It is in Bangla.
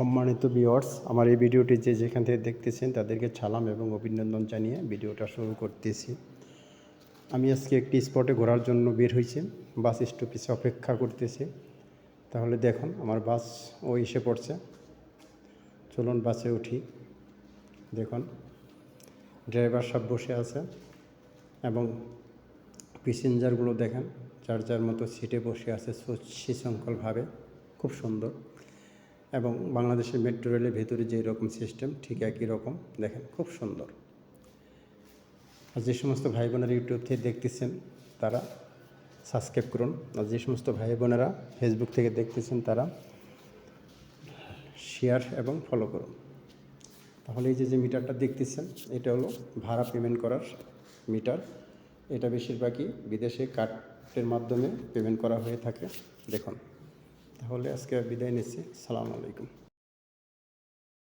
সম্মানিত ভিউয়ার্স, আমার এই ভিডিওটি যে যেখান থেকে দেখতেছেন তাদেরকে সালাম এবং অভিনন্দন জানিয়ে ভিডিওটা শুরু করতেছি। আমি আজকে একটি স্পটে ঘোরার জন্য বের হয়েছি, বাস স্টপেজে অপেক্ষা করতেছি। তাহলে দেখুন আমার বাস এসে পড়ছে, চলুন বাসে উঠি। দেখুন ড্রাইভার সব বসে আছে এবং প্যাসেঞ্জারগুলো দেখেন যার যার মতো সিটে বসে আছে সুশৃঙ্খলভাবে, খুব সুন্দর। এবং বাংলাদেশের মেট্রো রেলের ভেতরে যে রকম সিস্টেম ঠিক একই রকম, দেখেন খুব সুন্দর। আর যে সমস্ত ভাই বোনেরা ইউটিউব থেকে দেখতেছেন তারা সাবস্ক্রাইব করুন, আর যে সমস্ত ভাই বোনেরা ফেসবুক থেকে দেখতেছেন তারা শেয়ার এবং ফলো করুন। তাহলে এই যে মিটারটা দেখতেছেন এটা হলো ভাড়া পেমেন্ট করার মিটার। এটা বেশিরভাগই বিদেশে কার্ডের মাধ্যমে পেমেন্ট করা হয়ে থাকে। দেখুন, তাহলে আজকে বিদায় নিচ্ছি। আসসালামু আলাইকুম।